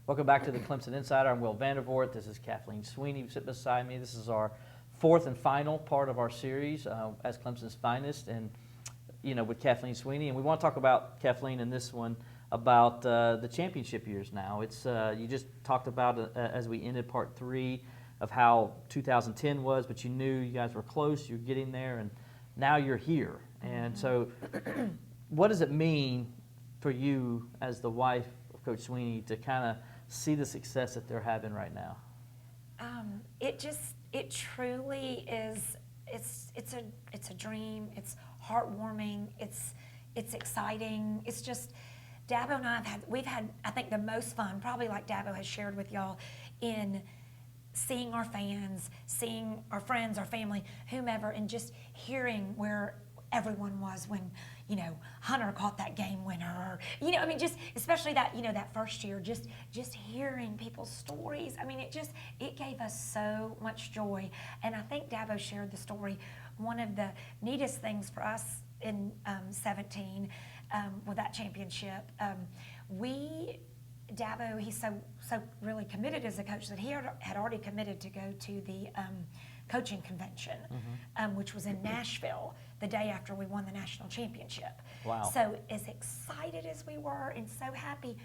Welcome back to the Clemson Insider. I'm Will Vandervoort. This is Kathleen Swinney sitting beside me. This is our fourth and final part of our series as Clemson's finest, and with Kathleen Swinney. And we want to talk about Kathleen in this one about the championship years. Now, it's you just talked about as we ended part 3 of how 2010 was, but you knew you guys were close. You're getting there, and now you're here. And so, what does it mean for you as the wife of Coach Swinney to kind of see the success that they're having right now? It truly is. It's a dream. It's heartwarming. It's exciting. It's just Dabo and we've had I think the most fun, probably like Dabo has shared with y'all, in seeing our fans, seeing our friends, our family, whomever, and just hearing where everyone was when Hunter caught that game winner, or, just especially that that first year, just hearing people's stories. It gave us so much joy. And I think Dabo shared the story. One of the neatest things for us in 17 with that championship, Dabo, he's so really committed as a coach that he had already committed to go to the coaching convention, which was in Nashville the day after we won the national championship. Wow. So as excited as we were and so happy,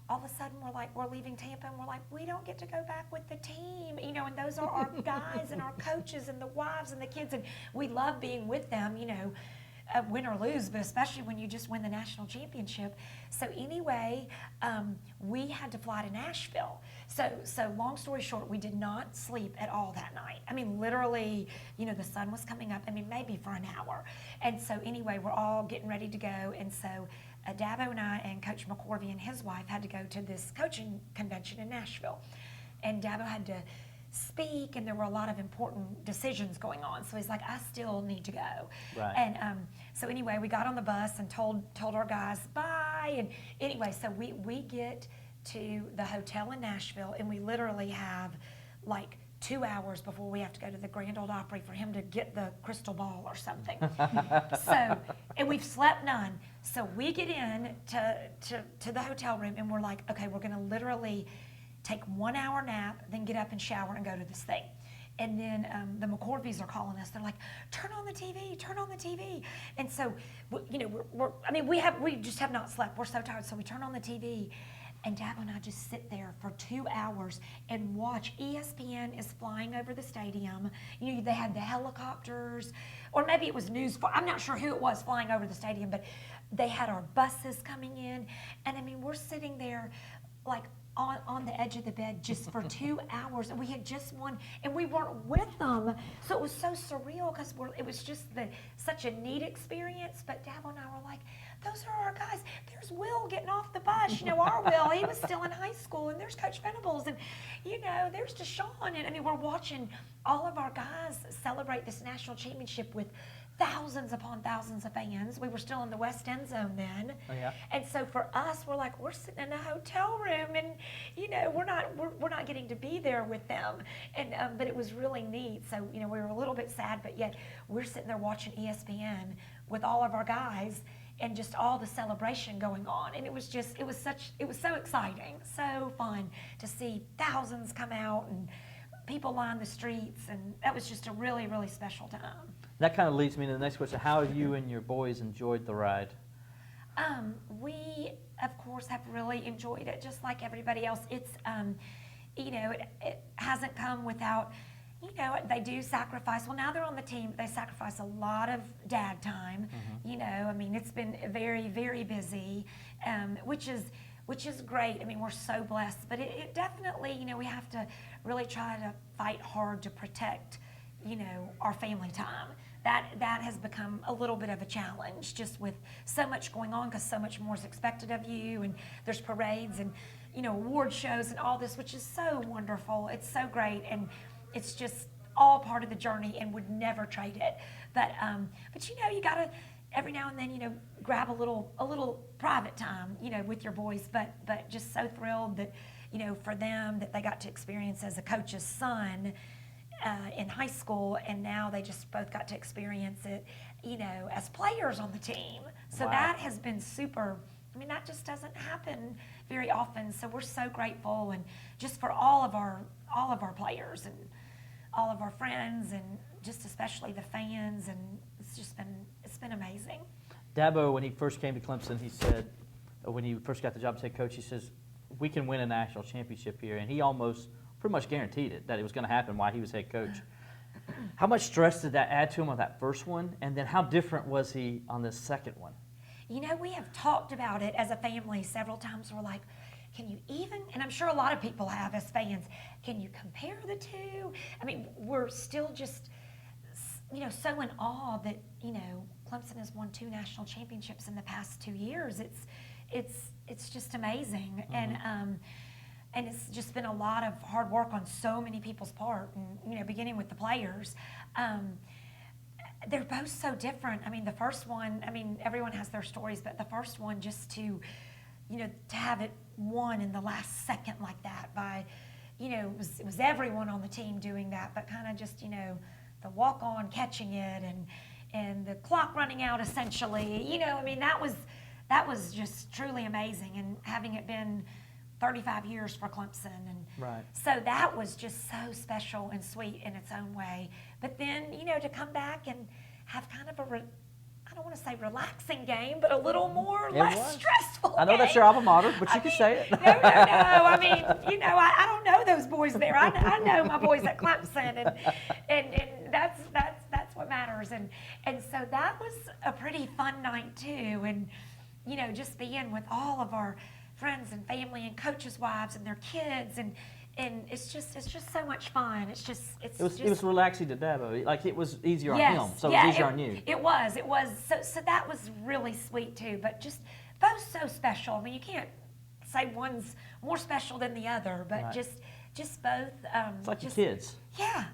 all of a sudden we're leaving Tampa and we're like, we don't get to go back with the team, and those are our guys and our coaches and the wives and the kids, and we love being with them, win or lose, but especially when you just win the national championship. So anyway, we had to fly to Nashville. So long story short, we did not sleep at all that night. Literally, the sun was coming up, maybe for an hour. And so anyway, we're all getting ready to go. And so Dabo and I and Coach McCorvey and his wife had to go to this coaching convention in Nashville. And Dabo had to speak, and there were a lot of important decisions going on. So he's like, I still need to go. Right. And so anyway, we got on the bus and told our guys bye. And anyway, so we get to the hotel in Nashville, and we literally have like 2 hours before we have to go to the Grand Ole Opry for him to get the crystal ball or something. And we've slept none. So we get in to the hotel room, and we're like, okay, we're going to literally take 1 hour nap, then get up and shower and go to this thing. And then the McCorveys are calling us. They're like, turn on the TV, turn on the TV. And so, we just have not slept. We're so tired. So we turn on the TV, and Dabo and I just sit there for 2 hours and watch. ESPN is flying over the stadium. They had the helicopters, or maybe it was news. I'm not sure who it was flying over the stadium, but they had our buses coming in. And we're sitting there like on the edge of the bed just for 2 hours, and we had just won, and we weren't with them, so it was so surreal because it was just such a neat experience. But Dabo and I were like, those are our guys. There's Will getting off the bus, our Will, he was still in high school, and there's Coach Venables, and there's Deshaun, and we're watching all of our guys celebrate this national championship with thousands upon thousands of fans. We were still in the West End zone then. Oh, yeah. And so for us, we're like, we're sitting in a hotel room, and we're not getting to be there with them. And but it was really neat. So we were a little bit sad, but yet we're sitting there watching ESPN with all of our guys and just all the celebration going on. And it was so exciting, so fun to see thousands come out and people line the streets, and that was just a really, really special time. That kind of leads me to the next question. How have you and your boys enjoyed the ride? We, of course, have really enjoyed it, just like everybody else. It's, it hasn't come without, they do sacrifice. Well, now they're on the team. They sacrifice a lot of dad time. It's been very, very busy, which is great. We're so blessed. But it definitely, we have to really try to fight hard to protect, our family time. That has become a little bit of a challenge, just with so much going on, because so much more is expected of you, and there's parades and award shows and all this, which is so wonderful. It's so great, and it's just all part of the journey, and would never trade it. But you gotta every now and then grab a little private time with your boys. But just so thrilled that for them that they got to experience as a coach's son in high school, and now they just both got to experience it, as players on the team. So Wow. that has been super. That just doesn't happen very often. So we're so grateful, and just for all of our players and all of our friends, and just especially the fans, and it's been amazing. Dabo, when he first came to Clemson, he said, when he first got the job as head coach, he says, we can win a national championship here. And he almost pretty much guaranteed it, that it was going to happen while he was head coach. How much stress did that add to him on that first one? And then how different was he on the second one? You know, we have talked about it as a family several times. We're like, can you even, and I'm sure a lot of people have as fans, can you compare the two? I mean, we're still just, so in awe that, Clemson has won 2 national championships in the past 2 years. It's just amazing. Mm-hmm. And it's just been a lot of hard work on so many people's part, and, beginning with the players. They're both so different. I mean, the first one, everyone has their stories, but the first one, just to have it won in the last second like that by, it was everyone on the team doing that, but kind of just, the walk-on catching it and the clock running out essentially, that was just truly amazing, and having it been 35 years for Clemson, and right. So that was just so special and sweet in its own way. But then, to come back and have kind of I don't want to say relaxing game, but a little more less stressful. I know that's your alma mater, but you can say it. No. I mean, I don't know those boys there. I know my boys at Clemson, and that's what matters. And so that was a pretty fun night too, and just being with all of our friends and family and coaches' wives and their kids, and it's just so much fun. It was relaxing to Dabo. Like, it was easier yes, on him, so it was easier on you. It was. So that was really sweet too. But just both so special. I mean, you can't say one's more special than the other, but right. just both. It's like your kids. Yeah,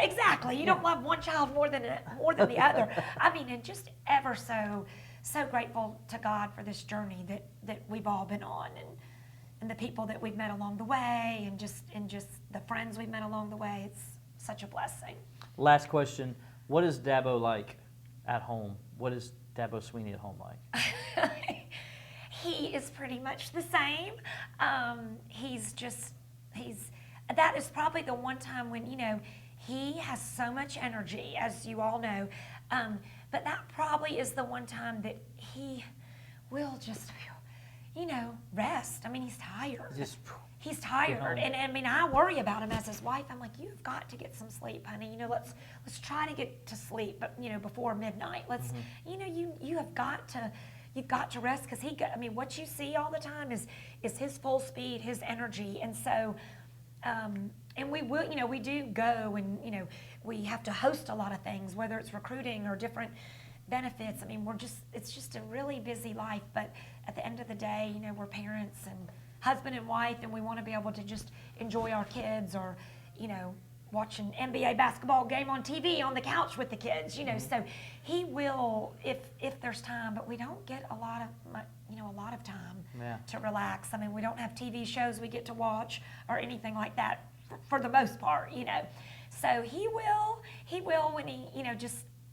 exactly. You don't love one child more than the other. I mean, and just ever so grateful to God for this journey that we've all been on, and the people that we've met along the way, and just the friends we've met along the way. It's such a blessing. Last question. What is Dabo like at home? What is Dabo Swinney at home like? He is pretty much the same. That is probably the one time when, he has so much energy, as you all know. But that probably is the one time that he will just, rest. I mean, he's tired. He's tired. And I worry about him as his wife. I'm like, you've got to get some sleep, honey. Let's try to get to sleep, but, before midnight. Let's, you've got to rest, because what you see all the time is his full speed, his energy. And so, and we will, we do go, and, we have to host a lot of things, whether it's recruiting or different benefits. I mean, it's just a really busy life, but at the end of the day, we're parents and husband and wife, and we want to be able to just enjoy our kids, or, watch an NBA basketball game on TV on the couch with the kids, So he will, if there's time, but we don't get a lot of time to relax. I mean, we don't have TV shows we get to watch or anything like that for the most part, So he will when he,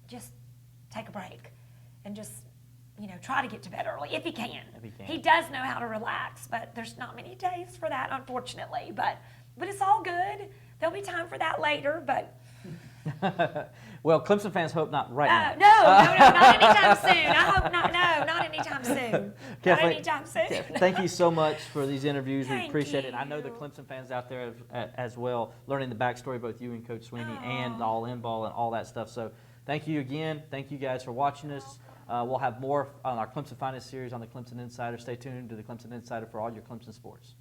just take a break and just, try to get to bed early if he can. He does know how to relax, but there's not many days for that, unfortunately. But it's all good. There'll be time for that later, but. Well, Clemson fans hope not right now. No, not anytime soon. I hope not. No, not anytime soon. Kathleen, not anytime soon. Thank you so much for these interviews. We Thank appreciate you. it. I know the Clemson fans out there as well, learning the backstory of both you and Coach Swinney and all in ball and all that stuff. So thank you again. Thank you guys for watching us. We'll have more on our Clemson Finest series on the Clemson Insider. Stay tuned to the Clemson Insider for all your Clemson sports.